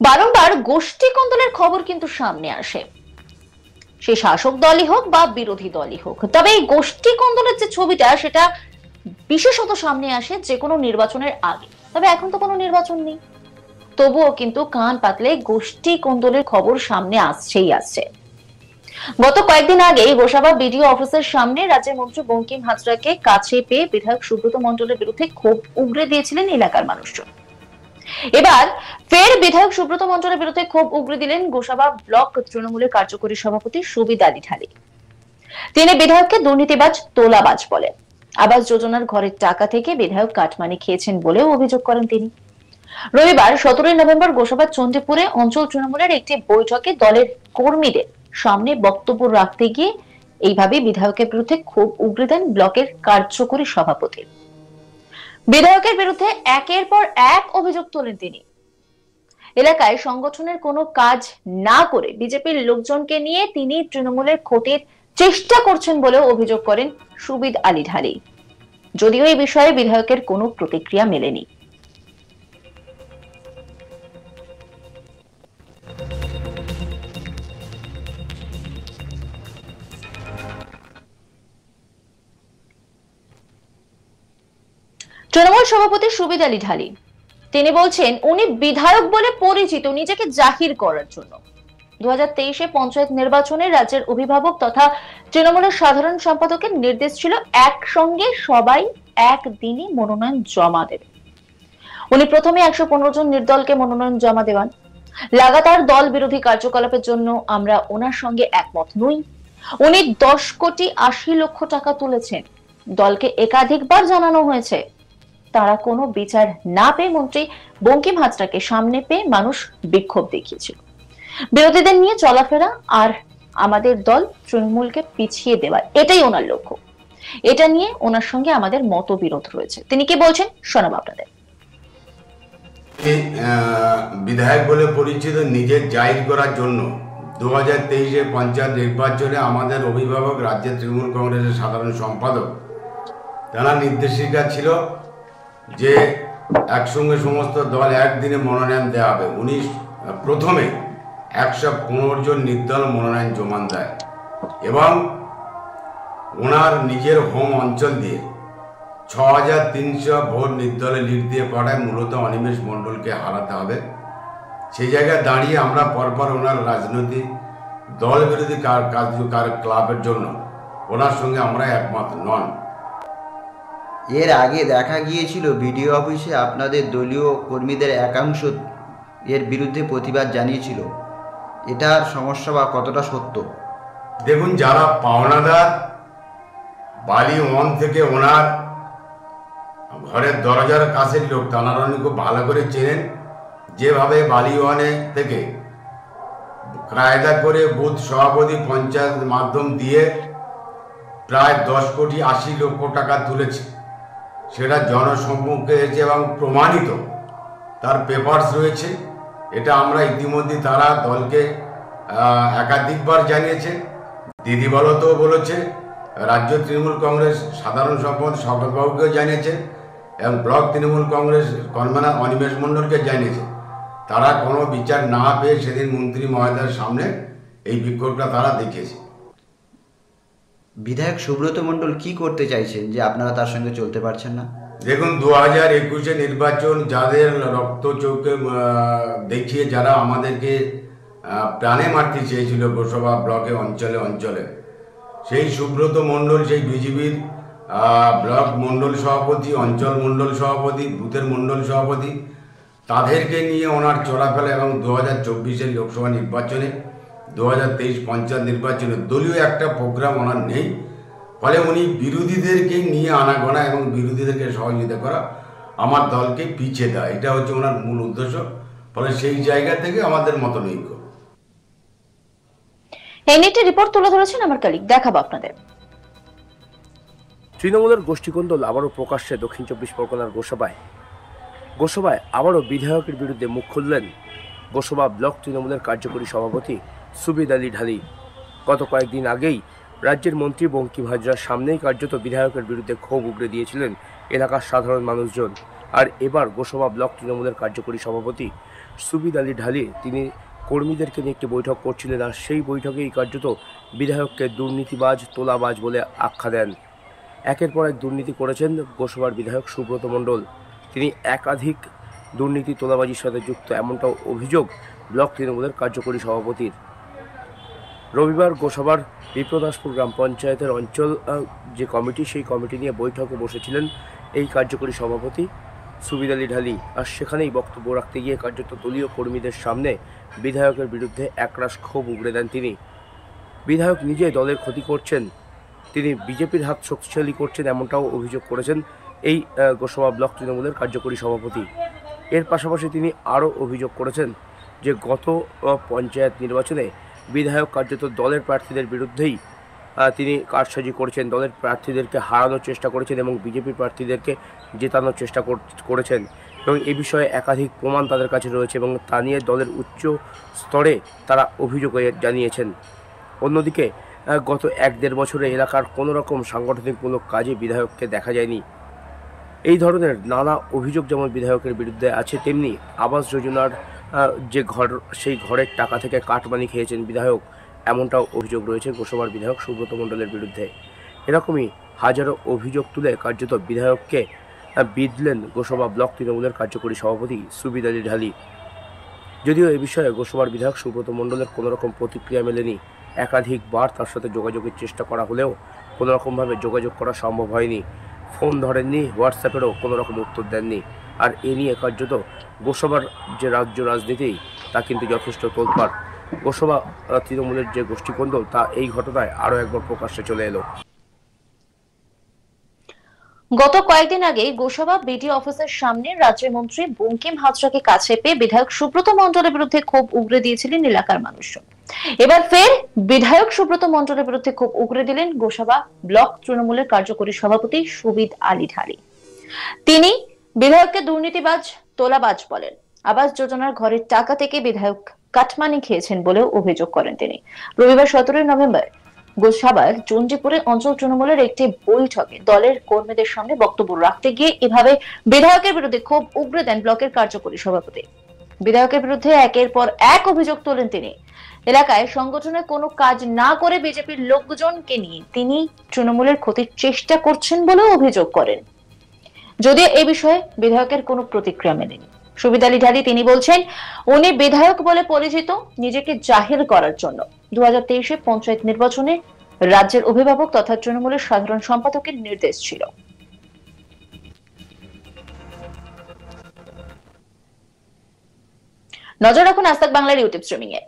বারংবার গোষ্ঠী কোন্দলের খবর কিন্তু সামনে আসে, সে শাসক দলই হোক বা বিরোধী দলই হোক। তবে এই গোষ্ঠী কোন্দলের যে ছবিটা সেটা বিশেষত সামনে আসে যে কোনো নির্বাচনের আগে। তবে এখন তো কোনো নির্বাচন নেই, তবুও কিন্তু কান পাতলে গোষ্ঠী কোন্দলের খবর সামনে আসছেই আসছে। গত কয়েকদিন আগে গোসাবা বিডিও অফিসের সামনে রাজ্যের মন্ত্রী বঙ্কিম হাজরাকে কাছে পেয়ে বিধায়ক সুব্রত মণ্ডলের বিরুদ্ধে ক্ষোভ উগরে দিয়েছিলেন এলাকার মানুষজন। এবার ফের বিধায়ক সুব্রত মণ্ডলের বিরুদ্ধে ক্ষোভ উগরে দিলেন গোসাবা ব্লক তৃণমূলের কার্যকরী সভাপতি সুবিদ আলী ঢালি। তিনি বিধায়ককে দুর্নীতিবাজ, তোলাবাজ বলেন। আবাস যোজনার ঘরের টাকা থেকে বিধায়ক কাটমানি খেয়েছেন বলেও অভিযোগ করেন তিনি। রবিবার 17 নভেম্বর গোসাবার চণ্ডীপুরে অঞ্চল তৃণমূলের একটি বৈঠকে দলের কর্মীদের সামনে বক্তব্য রাখতে গিয়ে এইভাবে বিধায়কের বিরুদ্ধে ক্ষোভ উগরে দেন ব্লকের কার্যকরী সভাপতি। বিধায়কের বিরুদ্ধে একের পর এক অভিযোগ তোলেন তিনি। এলাকায় সংগঠনের কোনো কাজ না করে বিজেপির লোকজনকে নিয়ে তিনি তৃণমূলের ক্ষতির চেষ্টা করছেন বলেও অভিযোগ করেন সুবিদ আলী ঢালি। যদিও এই বিষয়ে বিধায়কের কোনো প্রতিক্রিয়া মেলেনি। তৃণমূল সভাপতি সুবিদ আলী ঢালি তিনি বলছেন উনি বিধায়ক বলে পরিচিত নিজেকে জাহির করার জন্য। 2023-এ পঞ্চায়েত নির্বাচনে রাজ্যের অভিভাবক তথা তৃণমূলের সাধারণ সম্পাদকের নির্দেশ ছিল একসঙ্গে সবাই একদিনই মনোনয়ন জমা দেবে। উনি প্রথমে 115 জন নির্দলকে মনোনয়ন জমা দেওয়ান। লাগাতার দল বিরোধী কার্যকলাপের জন্য আমরা ওনার সঙ্গে একমত নই। উনি 10 কোটি 80 লক্ষ টাকা তুলেছেন। দলকে একাধিকবার জানানো হয়েছে। তারা কোনো বিচার না পেয়ে মন্ত্রী বঙ্কিম হাজরাকে সামনে পেয়ে মানুষ বিক্ষোভ দেখিয়েছিল। বিরোধীদের নিয়ে চলাফেরা আর আমাদের দল তৃণমূলকে পিছিয়ে দেওয়া, এটাই ওনার লক্ষ্য। এটা নিয়ে ওনার সঙ্গে আমাদের মতবিরোধ রয়েছে। তিনি কি বলছেন শোনাবো আপনাদের। বিধায়ক বলে পরিচিত নিজের জাহির করার জন্য 2023-এ পঞ্চায়েত নির্বাচনে আমাদের অভিভাবক রাজ্যের তৃণমূল কংগ্রেসের সাধারণ সম্পাদক তার নির্দেশিকা ছিল যে একসঙ্গে সমস্ত দল একদিনে মনোনয়ন দেওয়া হবে। উনি প্রথমে 115 জন নির্দল মনোনয়ন জমা দেয় এবং ওনার নিজের হোম অঞ্চল দিয়ে 6300 ভোট নির্দলে লিড দিয়ে পাঠায় মূলত অনিমেষ মণ্ডলকে হারাতে হবে। সেই জায়গায় দাঁড়িয়ে আমরা পরপর ওনার রাজনৈতিক দল বিরোধী ক্লাবের জন্য ওনার সঙ্গে আমরা একমত নন। এর আগে দেখা গিয়েছিল বিডিও অফিসে আপনাদের দলীয় কর্মীদের একাংশ এর বিরুদ্ধে প্রতিবাদ জানিয়েছিল। এটার সমস্যা বা কতটা সত্য? দেখুন, যারা পাওনাদার বালি ওয়ান থেকে ওনার ঘরের দরজার কাছের লোক তারা খুব ভালো করে চেনেন। যেভাবে বালি ওয়ানে থেকে কায়দা করে বুথ সভাপতি পঞ্চায়েত মাধ্যম দিয়ে প্রায় 10 কোটি 80 লক্ষ টাকা তুলেছে, সেটা জনসম্মুখে এসেছে এবং প্রমাণিত, তার পেপারস রয়েছে। এটা আমরা ইতিমধ্যে তারা দলকে একাধিকবার জানিয়েছে। দিদি বলতেও বলেছে, রাজ্য তৃণমূল কংগ্রেস সাধারণ সম্পাদক শওকতবাবুকেও জানিয়েছে এবং ব্লক তৃণমূল কংগ্রেস কনভেনার অনিমেষ মণ্ডলকে জানিয়েছে। তারা কোনো বিচার না পেয়ে সেদিন মন্ত্রী মহোদয়ের সামনে এই বিক্ষোভটা তারা দেখিয়েছে। বিধায়ক সুব্রত মণ্ডল কি করতে চাইছেন যে আপনারা তার সঙ্গে চলতে পারছেন না? দেখুন, 2021-এ নির্বাচন যাদের রক্ত চোখে দেখিয়ে যারা আমাদেরকে প্রাণে মারতে চেয়েছিল গোসাবা ব্লকে অঞ্চলে অঞ্চলে, সেই সুব্রত মণ্ডল, সেই বিজেপির ব্লক মণ্ডল সভাপতি, অঞ্চল মণ্ডল সভাপতি, বুথের মণ্ডল সভাপতি, তাদেরকে নিয়ে ওনার চলাফেরা এবং 2024-এর লোকসভা নির্বাচনে 2023 পঞ্চায়েত নির্বাচনে দলীয় একটা প্রোগ্রাম ওনার নেই। ফলে উনি বিরোধীদেরকে নিয়ে আনাগোনা এবং বিরোধীদেরকে সহযোগিতা করা, আমার দলকে পিছিয়ে দেওয়া, এটা হচ্ছে ওনার মূল উদ্দেশ্য। ফলে সেই জায়গা থেকে আমাদের মতনৈক্য। এই নিয়ে একটা রিপোর্ট তুলে ধরেছেন আমার কলিগ, দেখাবো আপনাদের। তৃণমূলের গোষ্ঠীকন্দল আবারও প্রকাশ্যে দক্ষিণ 24 পরগনার গোসাবায় আবারও বিধায়কের বিরুদ্ধে মুখ খুললেন গোসাবা ব্লক তৃণমূলের কার্যকরী সভাপতি সুবিদ আলী ঢালি। গত কয়েকদিন আগেই রাজ্যের মন্ত্রী বঙ্কিম হাজরার সামনেই কার্যত বিধায়কের বিরুদ্ধে ক্ষোভ উগরে দিয়েছিলেন এলাকার সাধারণ মানুষজন। আর এবার গোসাবা ব্লক তৃণমূলের কার্যকরী সভাপতি সুবিদ আলী ঢালি তিনি কর্মীদেরকে নিয়ে একটি বৈঠক করছিলেন, আর সেই বৈঠকেই কার্যত বিধায়ককে দুর্নীতিবাজ, তোলাবাজ বলে আখ্যা দেন। একের পর এক দুর্নীতি করেছেন গোসাবার বিধায়ক সুব্রত মণ্ডল। তিনি একাধিক দুর্নীতি, তোলাবাজির সাথে যুক্ত, এমনটাও অভিযোগ ব্লক তৃণমূলের কার্যকরী সভাপতির। রবিবার গোসাবার বিপ্রদাসপুর গ্রাম পঞ্চায়েতের অঞ্চল যে কমিটি, সেই কমিটি নিয়ে বৈঠকে বসেছিলেন এই কার্যকরী সভাপতি সুবিদ আলী ঢালি, আর সেখানেই বক্তব্য রাখতে গিয়ে কার্যত দলীয় কর্মীদের সামনে বিধায়কের বিরুদ্ধে একরাশ ক্ষোভ উগড়ে দেন তিনি। বিধায়ক নিজে দলের ক্ষতি করছেন, তিনি বিজেপির হাত শক্তিশালী করছেন, এমনটাও অভিযোগ করেছেন এই গোসাবা ব্লক তৃণমূলের কার্যকরী সভাপতি। এর পাশাপাশি তিনি আরও অভিযোগ করেছেন যে গত পঞ্চায়েত নির্বাচনে বিধায়ক কার্যত দলের প্রার্থীদের বিরুদ্ধেই তিনি কারসাজি করেছেন, দলের প্রার্থীদেরকে হারানোর চেষ্টা করেছেন এবং বিজেপি প্রার্থীদেরকে জেতানোর চেষ্টা করেছেন, এবং এ বিষয়ে একাধিক প্রমাণ তাদের কাছে রয়েছে এবং তা নিয়ে দলের উচ্চ স্তরে তারা অভিযোগ জানিয়েছেন। অন্যদিকে গত 1-1.5 বছরে এলাকার কোনো রকম সাংগঠনিকমূলক কাজে বিধায়ককে দেখা যায়নি। এই ধরনের নানা অভিযোগ যেমন বিধায়কের বিরুদ্ধে আছে, তেমনি আবাস যোজনার যে ঘর, সেই ঘরের টাকা থেকে কাটমানি খেয়েছেন বিধায়ক, এমনটাও অভিযোগ রয়েছে গোসাবার বিধায়ক সুব্রত মণ্ডলের বিরুদ্ধে। এরকমই হাজারো অভিযোগ তুলে কার্যত বিধায়ককে বিঁধলেন গোসাবা ব্লক তৃণমূলের কার্যকরী সভাপতি সুবিদ আলী ঢালি। যদিও এ বিষয়ে গোসাবার বিধায়ক সুব্রত মণ্ডলের কোনো রকম প্রতিক্রিয়া মেলেনি। একাধিকবার তার সাথে যোগাযোগের চেষ্টা করা হলেও কোনো রকমভাবে যোগাযোগ করা সম্ভব হয়নি। ফোন ধরেননি, হোয়াটসঅ্যাপেরও কোনো রকম উত্তর দেননি। আর এ নিয়ে কার্যত গোসাবার যে রাজ্য রাজনীতি, তা কিন্তু যথেষ্ট তোলপাড়। গোসাবা তৃণমূলের যে গোষ্ঠীকন্দল, তা এই ঘটনায় আরও একবার প্রকাশ্যে চলে এলো। গত কয়েকদিন আগে গোসাবা বিডিও অফিসের সামনে রাজ্যের মন্ত্রী বঙ্কিম হাজরাকে কাছে পেয়ে বিধায়ক সুব্রত মণ্ডলের বিরুদ্ধে ক্ষোভ উগরে দিয়েছিলেন এলাকার মানুষজন। এবার ফের বিধায়ক সুব্রত মণ্ডলের বিরুদ্ধে ক্ষোভ উগরে দিলেন গোসাবা ব্লক তৃণমূলের কার্যকরী সভাপতি সুবিদ আলী ঢালি। তিনি বিধায়ককে দুর্নীতিবাজ, তোলাবাজ বলেন। আবাস যোজনার ঘরের টাকা থেকে বিধায়ক কাটমানি খেয়েছেন বলেও অভিযোগ করেন তিনি। রবিবার 17 নভেম্বর গোসাবার চণ্ডীপুরে অঞ্চল তৃণমূলের একটি বৈঠকে দলের কর্মীদের সামনে বক্তব্য রাখতে গিয়ে এভাবে বিধায়কের বিরুদ্ধে ক্ষোভ উগরে দেন ব্লকের কার্যকরী সভাপতি। বিধায়কের বিরুদ্ধে একের পর এক অভিযোগ তোলেন তিনি। এলাকায় সংগঠনের কোনো কাজ না করে বিজেপির লোকজনকে নিয়ে তিনি তৃণমূলের ক্ষতির চেষ্টা করছেন বলেও অভিযোগ করেন। যদিও এই বিষয়ে বিধায়কের কোনো প্রতিক্রিয়া মেলেনি। সুবিদ আলী ঢালি তিনি বলছেন, উনি বিধায়ক বলে পরিচিত নিজেকে জাহির করার জন্য 2023 পঞ্চায়েত নির্বাচনে রাজ্যের অভিভাবক তথা তৃণমূলের সাধারণ সম্পাদকের নির্দেশ ছিল। নজর রাখুন আজ তাক বাংলার ইউটিউব স্ট্রিমিং এ।